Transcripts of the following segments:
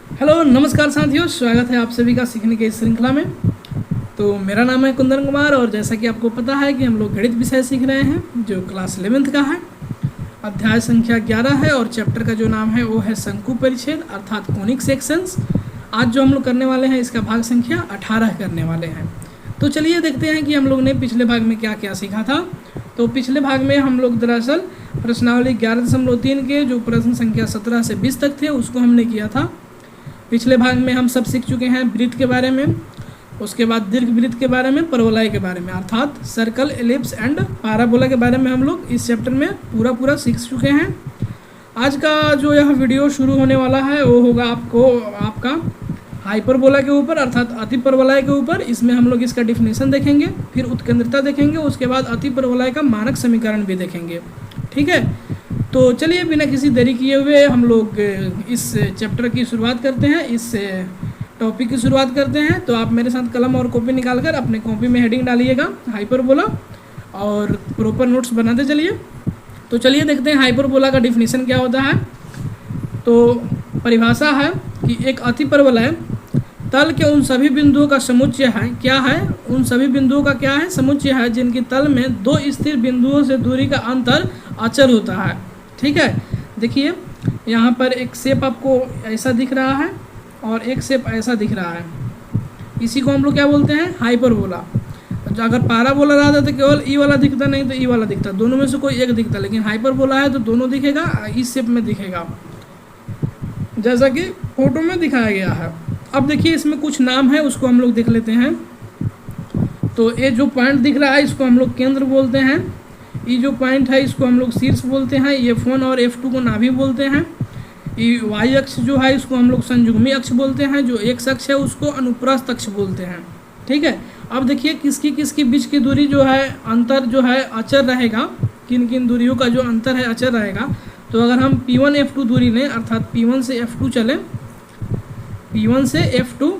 Hello नमस्कार साथियों, स्वागत है आप सभी का सीखने की इस श्रृंखला में। तो मेरा नाम है कुंदन कुमार और जैसा कि आपको पता है कि हम लोग गणित विषय सीख रहे हैं जो क्लास 11th का है। अध्याय संख्या 11 है और चैप्टर का जो नाम है वो है शंकु परिच्छेद अर्थात कोनिक सेक्शंस। आज जो हम लोग करने वाले हैं इसका भाग संख्या 18 करने वाले हैं। तो चलिए देखते हैं कि हम लोग ने पिछले भाग में क्या क्या सीखा था। तो पिछले भाग में हम लोग दरअसल प्रश्नावली 11.3 के जो प्रश्न संख्या 17 से 20 तक थे उसको हमने किया था। पिछले भाग में हम सब सीख चुके हैं वृत्त के बारे में, उसके बाद दीर्घ वृत्त के बारे में, परवलय के बारे में अर्थात सर्कल, एलिप्स एंड पाराबोला के बारे में हम लोग इस चैप्टर में पूरा सीख चुके हैं। आज का जो यह वीडियो शुरू होने वाला है वो होगा आपका हाइपरबोला के ऊपर अर्थात अतिपरवलय के ऊपर। इसमें हम लोग इसका डिफिनेशन देखेंगे, फिर उत्केंद्रता देखेंगे, उसके बाद अतिपरवलय का मानक समीकरण भी देखेंगे। ठीक है, तो चलिए बिना किसी देरी किए हुए हम लोग इस चैप्टर की शुरुआत करते हैं, इस टॉपिक की शुरुआत करते हैं। तो आप मेरे साथ कलम और कॉपी निकालकर अपने कॉपी में हेडिंग डालिएगा हाइपरबोला और प्रॉपर नोट्स बनाते चलिए। तो चलिए देखते हैं हाइपरबोला का डिफिनीशन क्या होता है। तो परिभाषा है कि एक अतिपरवलय तल के उन सभी बिंदुओं का समुच्चय है। क्या है? उन सभी बिंदुओं का क्या है? समुच्चय है जिनकी तल में दो स्थिर बिंदुओं से दूरी का अंतर अचर होता है। ठीक है, देखिए यहाँ पर एक शेप आपको ऐसा दिख रहा है और एक शेप ऐसा दिख रहा है। इसी को हम लोग क्या बोलते हैं? हाइपरबोला। अगर पाराबोला रहता तो केवल ई वाला दिखता, नहीं तो ई वाला दिखता, दोनों में से कोई एक दिखता। लेकिन हाइपरबोला है तो दोनों दिखेगा, इस शेप में दिखेगा जैसा कि फोटो में दिखाया गया है। अब देखिए इसमें कुछ नाम है, उसको हम लोग देख लेते हैं। तो ये जो पॉइंट दिख रहा है इसको हम लोग केंद्र बोलते हैं। ये जो पॉइंट है इसको हम लोग शीर्ष बोलते हैं। F1 और F2 को नाभि बोलते हैं। ये वाई अक्ष जो है इसको हम लोग संयुग्मी अक्ष बोलते हैं। जो एक्स अक्ष है उसको अनुप्रस्थ अक्ष बोलते हैं। ठीक है, अब देखिए किसकी बीच की दूरी जो है, अंतर जो है अचर रहेगा। किन किन दूरियों का जो अंतर है अचर रहेगा। तो अगर हम P1 F2 दूरी लें अर्थात P1 से F2 चलें, P1 से F2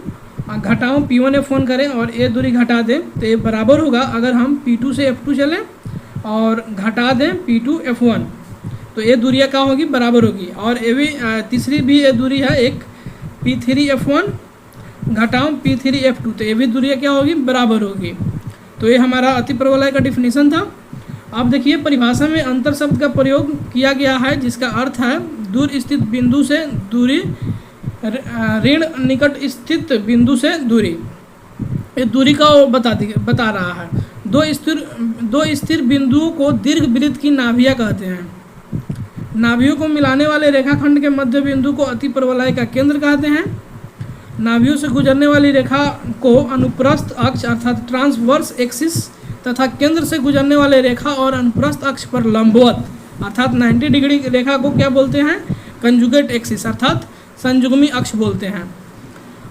घटाओ P1 F1 करें और ये दूरी घटा दें तो ये बराबर होगा अगर हम P2 से F2 चलें और घटा दें P2 F1 तो ये दूरियाँ क्या होगी? बराबर होगी। और ये भी तीसरी भी ये दूरी है एक P3 F1 घटाओ P3 F2 तो ये भी दूरियाँ क्या होगी? बराबर होगी। तो ये हमारा अतिपरवलय का डिफिनीशन था। अब देखिए परिभाषा में अंतर शब्द का प्रयोग किया गया है जिसका अर्थ है दूर स्थित बिंदु से दूरी, ऋण निकट स्थित बिंदु से दूरी। ये दूरी का वो बता रहा है। दो स्थिर बिंदुओं को दीर्घ वृत्त की नाभियाँ कहते हैं। नाभियों को मिलाने वाले रेखाखंड के मध्य बिंदु को अतिपरवलय का केंद्र कहते हैं। नाभियों से गुजरने वाली रेखा को अनुप्रस्थ अक्ष अर्थात ट्रांसवर्स एक्सिस तथा केंद्र से गुजरने वाले रेखा और अनुप्रस्थ अक्ष पर लंबवत अर्थात 90 डिग्री रेखा को क्या बोलते हैं? कंजुगेट एक्सिस अर्थात संयुग्मी अक्ष बोलते हैं।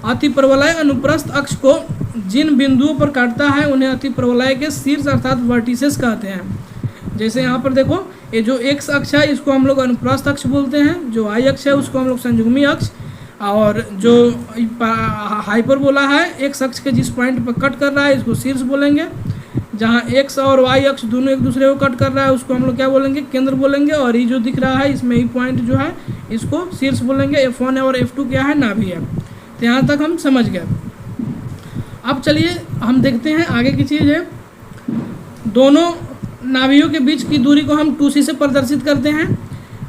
अतिपरवलय अनुप्रस्थ अक्ष को जिन बिंदुओं पर काटता है उन्हें अतिपरवलय के शीर्ष अर्थात वर्टिसेस कहते हैं। जैसे यहाँ पर देखो ये जो एक्स अक्ष है इसको हम लोग अनुप्रस्थ अक्ष बोलते हैं, जो वाई अक्ष है उसको हम लोग संयुग्मी अक्ष, और जो हाइपरबोला है एक्स अक्ष के जिस पॉइंट पर कट कर रहा है इसको शीर्ष बोलेंगे। जहाँ एक्स और वाई अक्ष दोनों एक दूसरे को कट कर रहा है उसको हम लोग क्या बोलेंगे? केंद्र बोलेंगे। और ये जो दिख रहा है इसमें ये पॉइंट जो है इसको शीर्ष बोलेंगे। F1 और F2 क्या है? नाभि है। तो यहाँ तक हम समझ गए। अब चलिए हम देखते हैं आगे की चीज़ है। दोनों नाभियों के बीच की दूरी को हम 2C से प्रदर्शित करते हैं।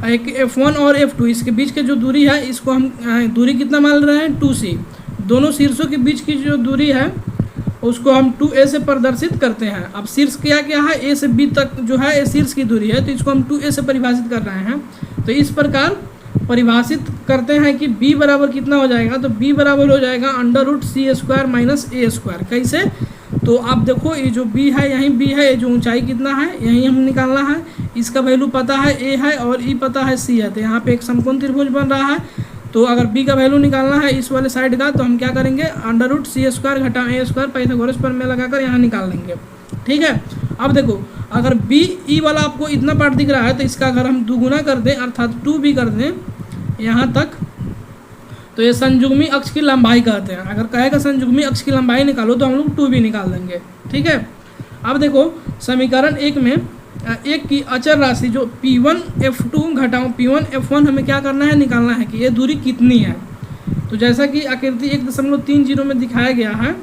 एक F1 और F2 इसके बीच की जो दूरी है इसको हम दूरी कितना मान रहे हैं? 2C। दोनों शीर्षों के बीच की जो दूरी है उसको हम 2A से प्रदर्शित करते हैं। अब शीर्ष क्या है? A से B तक जो है ये शीर्ष की दूरी है तो इसको हम 2A से परिभाषित कर रहे हैं। तो इस प्रकार परिभाषित करते हैं कि B बराबर कितना हो जाएगा? तो B बराबर हो जाएगा √C² - A²। कैसे? तो आप देखो ये जो B है यहीं B है, ये जो ऊंचाई कितना है यहीं हम निकालना है। इसका वैल्यू पता है A है और E पता है C है। तो यहाँ पे एक समकोण त्रिभुज बन रहा है। तो अगर B का वैल्यू निकालना है इस वाले साइड का तो हम क्या करेंगे? √C² घटा A² पाइथागोरस प्रमेय लगाकर यहाँ निकाल लेंगे। ठीक है, अब देखो अगर B E वाला आपको इतना पार्ट दिख रहा है तो इसका अगर हम दुगुना कर दें अर्थात 2B कर दें यहाँ तक तो ये संयुग्मी अक्ष की लंबाई कहते हैं। अगर कहेगा संयुग्मी अक्ष की लंबाई निकालो तो हम लोग 2B निकाल देंगे। ठीक है, अब देखो समीकरण 1 में एक की अचर राशि जो P1 F2 घटाओ P1 F1 हमें क्या करना है? निकालना है कि ये दूरी कितनी है। तो जैसा कि आकृति 1.30 में दिखाया गया है,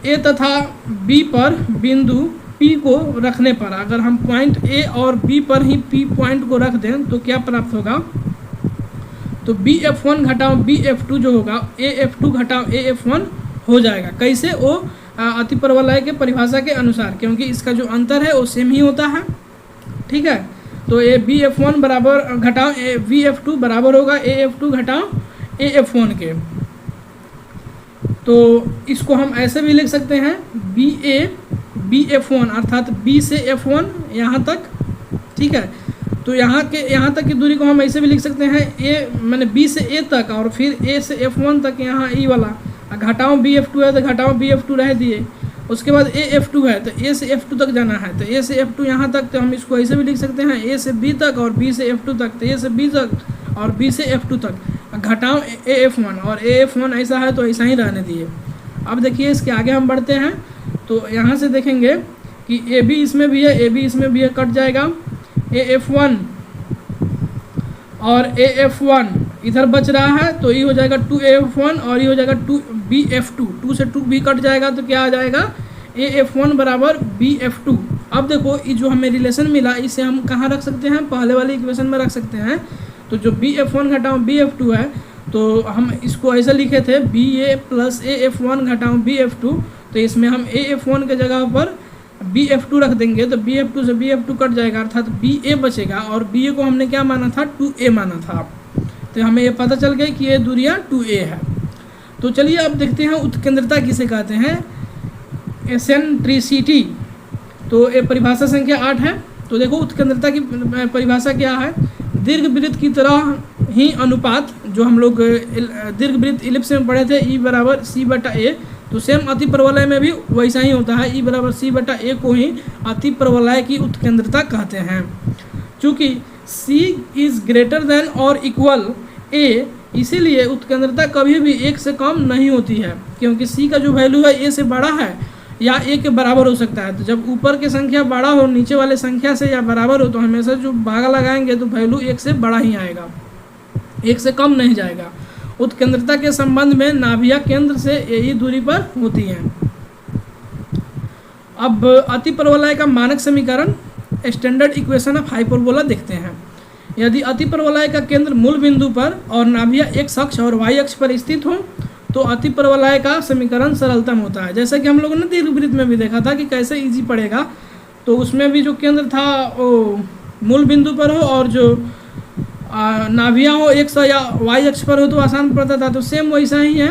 ए तथा बी पर बिंदु P को रखने पर अगर हम पॉइंट A और B पर ही P पॉइंट को रख दें तो क्या प्राप्त होगा, तो BF1 घटाओ BF2 जो होगा AF2 घटाओ AF1 हो जाएगा। कैसे, वो अतिपरवलय के परिभाषा के अनुसार, क्योंकि इसका जो अंतर है वो सेम ही होता है। ठीक है, तो ये BF1 बराबर घटाओ VF2 बराबर होगा AF2 घटाओ AF1 के। तो इसको हम ऐसे भी लिख सकते हैं BF1 अर्थात B से F1 यहाँ तक। ठीक है, तो यहाँ तक की दूरी को हम ऐसे भी लिख सकते हैं A मैंने B से A तक और फिर A से F1 तक यहाँ E वाला, घटाओ BF2 है तो घटाओ BF2 रह दिए। उसके बाद AF2 है तो A से F2 तक जाना है, तो A से F2 यहाँ तक, तो हम इसको ऐसे भी लिख सकते हैं A से B तक और B से F2 तक, तो A से B तक और B से F2 तक, घटाओ AF1 और AF1 ऐसा है तो ऐसा ही रहने दिए। अब देखिए इसके आगे हम बढ़ते हैं, तो यहाँ से देखेंगे कि AB इसमें भी है, AB इसमें भी है, कट जाएगा। AF1 और AF1 इधर बच रहा है तो ये हो जाएगा 2AF1 और ये हो जाएगा 2BF2, 2 से 2 भी कट जाएगा तो क्या आ जाएगा AF1 बराबर BF2। अब देखो ये जो हमें रिलेशन मिला इसे हम कहाँ रख सकते हैं, पहले वाले इक्वेशन में रख सकते हैं। तो जो BF1 घटाओ BF2 है तो हम इसको ऐसे लिखे थे BA प्लस AF1 घटाओ BF2, तो इसमें हम AF1 के जगह पर BF2 रख देंगे तो BF2 से BF2 कट जाएगा अर्थात BA बचेगा, और BA को हमने क्या माना था 2A माना था, तो हमें ये पता चल गया कि ये दूरियां 2A है। तो चलिए अब देखते हैं उत्केंद्रता किसे कहते हैं, एसेंट्रिसिटी। तो ये परिभाषा संख्या 8 है। तो देखो उत्केंद्रता की परिभाषा क्या है, दीर्घवृत्त की तरह ही अनुपात, जो हम लोग दीर्घवृत्त इलिप्स में पढ़े थे E बराबर C/A, तो सेम अतिपरवलय में भी वैसा ही होता है, E बराबर C/A को ही अतिपरवलय की उत्केंद्रता कहते हैं। चूँकि C इज़ ग्रेटर देन और इक्वल A, इसीलिए उत्केंद्रता कभी भी 1 से कम नहीं होती है, क्योंकि C का जो वैल्यू है A से बड़ा है या A के बराबर हो सकता है। तो जब ऊपर की संख्या बड़ा हो नीचे वाले संख्या से या बराबर हो तो हमेशा जो भागा लगाएंगे तो वैल्यू 1 से बड़ा ही आएगा, 1 से कम नहीं जाएगा। उत्केंद्रता के संबंध में नाभिया केंद्र से यही दूरी पर होती है। अब अतिपरवलय का मानक समीकरण स्टैंडर्ड इक्वेशन ऑफ हाइपरबोला देखते हैं। यदि अतिपरवलय का केंद्र मूल बिंदु पर और नाभिया x अक्ष और y अक्ष पर स्थित हो तो अतिपरवलय का समीकरण सरलतम होता है। जैसा कि हम लोगों ने दीर्घवृत्त में भी देखा था कि कैसे इजी पड़ेगा, तो उसमें भी जो केंद्र था वो मूल बिंदु पर हो और जो नाभिया हो x या y अक्ष पर हो तो आसान पड़ता था, तो सेम वैसा ही है।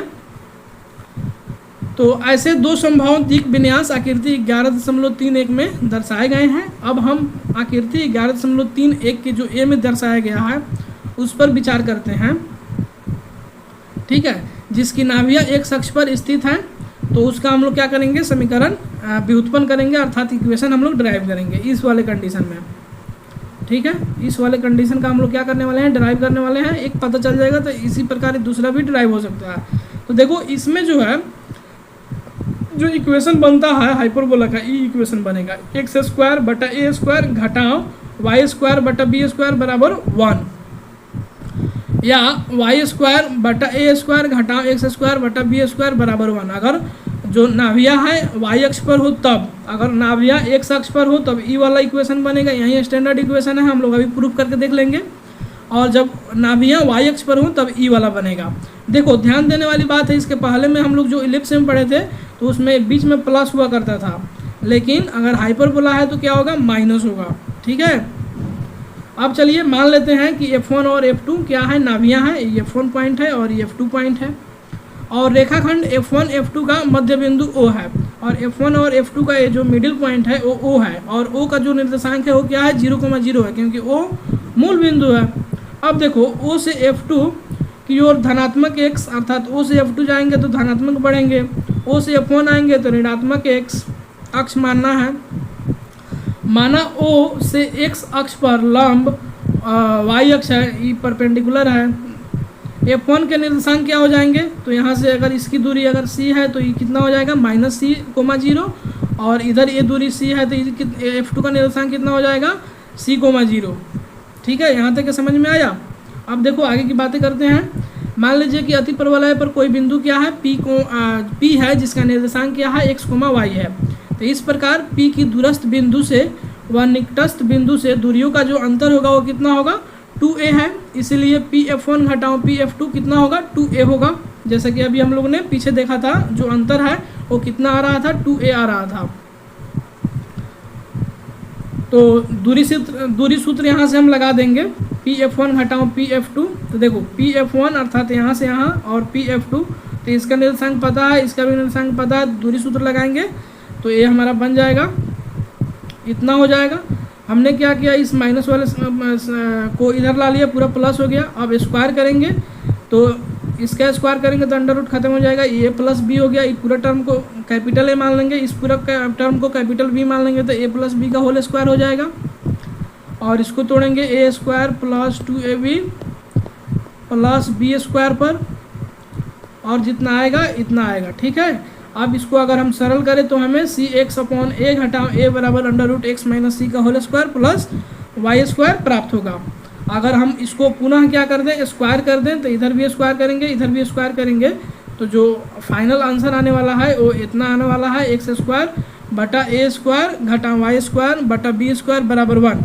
तो ऐसे दो संभावित विन्यास आकृति 11.31 में दर्शाए गए हैं। अब हम आकृति 11.31 के जो ए में दर्शाया गया है उस पर विचार करते हैं। ठीक है, जिसकी नाभिया x अक्ष पर स्थित है, तो उसका हम लोग क्या करेंगे, समीकरण व्युत्पन्न करेंगे अर्थात इक्वेशन हम लोग ड्राइव करेंगे इस वाले कंडीशन में। ठीक है, इस वाले कंडीशन का हम लोग क्या करने वाले हैं, ड्राइव करने वाले हैं। एक पता चल जाएगा तो इसी प्रकार दूसरा भी ड्राइव हो सकता है। तो देखो इसमें जो है जो इक्वेशन बनता है हाइपरबोला का, ई इक्वेशन बनेगा x² बटा a² घटाओ y² बटा b² बराबर 1, या y² बटा a² घटाओ x² बटा b² बराबर 1। अगर जो नाभिया है y अक्ष पर हो तब, अगर नाभिया x अक्ष पर हो तब ई वाला इक्वेशन बनेगा, यही स्टैंडर्ड इक्वेशन है, हम लोग अभी प्रूफ करके देख लेंगे। और जब नाभिया y अक्ष पर हो तब ई वाला बनेगा। देखो ध्यान देने वाली बात है, इसके पहले में हम लोग जो इलिप्स में पढ़े थे तो उसमें बीच में प्लस हुआ करता था, लेकिन अगर हाइपरबोला है तो क्या होगा, माइनस होगा। ठीक है, अब चलिए मान लेते हैं कि F1 और F2 क्या है, नाभिया है, ये F1 पॉइंट है और ये F2 पॉइंट है, और रेखाखंड F1 F2 का मध्य बिंदु O है, और F1 और F2 का ये जो मिडिल पॉइंट है वो O है, और O का जो निर्देशांक है वो क्या है, 0,0 है, क्योंकि O मूल बिंदु है। अब देखो O से F2 की ओर धनात्मक x अर्थात O से F2 जाएंगे तो धनात्मक बढ़ेंगे, O से F1 आएंगे तो ऋणात्मक x अक्ष मानना है। माना O से x अक्ष पर लंब y अक्ष है, ये परपेंडिकुलर है। F1 के निर्देशांक क्या हो जाएंगे, तो यहाँ से अगर इसकी दूरी अगर c है तो ये कितना हो जाएगा, -c,0, और इधर ये दूरी c है तो F2 का निर्देशांक कितना हो जाएगा, c,0। ठीक है, यहाँ तक समझ में आया। अब देखो आगे की बातें करते हैं। मान लीजिए कि अति परवलय पर कोई बिंदु क्या है, P है जिसका निर्देशांक क्या है x, y है। तो इस प्रकार P की दूरस्थ बिंदु से व निकटस्थ बिंदु से दूरियों का जो अंतर होगा वो कितना होगा, 2a है। इसीलिए PF1 घटाओ PF2 कितना होगा, 2a होगा। जैसा कि अभी हम लोग ने पीछे देखा था, जो अंतर है वो कितना आ रहा था, 2a आ रहा था। तो दूरी सूत्र यहाँ से हम लगा देंगे, PF1 घटाओ PF2। तो देखो PF1 अर्थात यहाँ से यहाँ और PF2, तो इसका निर्देशांक पता है, इसका भी निर्देशांक पता है, दूरी सूत्र लगाएंगे तो ये हमारा बन जाएगा, इतना हो जाएगा। हमने क्या किया, इस माइनस वाले को इधर ला लिया, पूरा प्लस हो गया। अब स्क्वायर करेंगे तो इसका स्क्वायर करेंगे तो अंडर रूट खत्म हो जाएगा, ए प्लस बी हो गया। इस पूरा टर्म को कैपिटल ए मान लेंगे, इस पूरा टर्म को कैपिटल बी मान लेंगे, तो ए प्लस बी का होल स्क्वायर हो जाएगा। और इसको तोड़ेंगे, A square plus 2ab plus B square पर, और जितना आएगा इतना आएगा, ठीक है। अब इसको अगर हम सरल करें तो हमें सी एक्स अपॉन ए घटाओ ए बराबर under root x minus c का whole square plus y square प्राप्त होगा। अगर हम इसको पुनः क्या कर दें, स्क्वायर कर दें, तो इधर भी स्क्वायर करेंगे, इधर भी स्क्वायर करेंगे, तो जो फाइनल आंसर आने वाला है वो इतना आने वाला है, एक्स स्क्वायर बटा ए स्क्वायर घटा वाई स्क्वायर बटा बी स्क्वायर बराबर 1।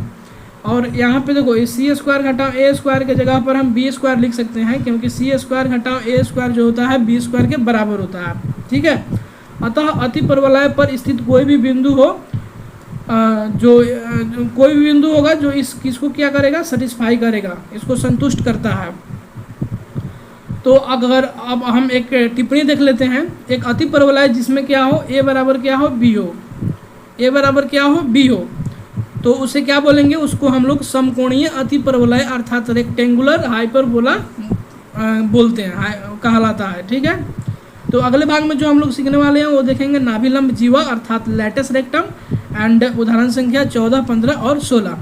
और यहाँ पे देखो, सी स्क्वायर घटाओ ए स्क्वायर के जगह पर हम बी स्क्वायर लिख सकते हैं, क्योंकि सी स्क्वायर घटाओ ए स्क्वायर जो होता है बी स्क्वायर के बराबर होता है, ठीक है। अतः अति परवलय पर स्थित कोई भी बिंदु हो, कोई भी बिंदु होगा जो इसको क्या करेगा, सेटिस्फाई करेगा, इसको संतुष्ट करता है। तो अगर अब हम एक टिप्पणी देख लेते हैं, एक अति परवलय जिसमें क्या हो, ए बराबर क्या हो, बी हो, ए बराबर क्या हो, बी हो, तो उसे क्या बोलेंगे, उसको हम लोग समकोणीय अति परवलय अर्थात रेक्टेंगुलर हाइपरबोला बोलते हैं, कहलाता है, ठीक है। तो अगले भाग में जो हम लोग सीखने वाले हैं वो देखेंगे नाभिलंब जीवा अर्थात लैटिस रेक्टम एंड उदाहरण संख्या 14, 15 और 16।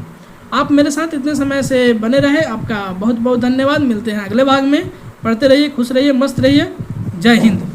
आप मेरे साथ इतने समय से बने रहे, आपका बहुत बहुत धन्यवाद। मिलते हैं अगले भाग में, पढ़ते रहिए, खुश रहिए, मस्त रहिए। जय हिंद।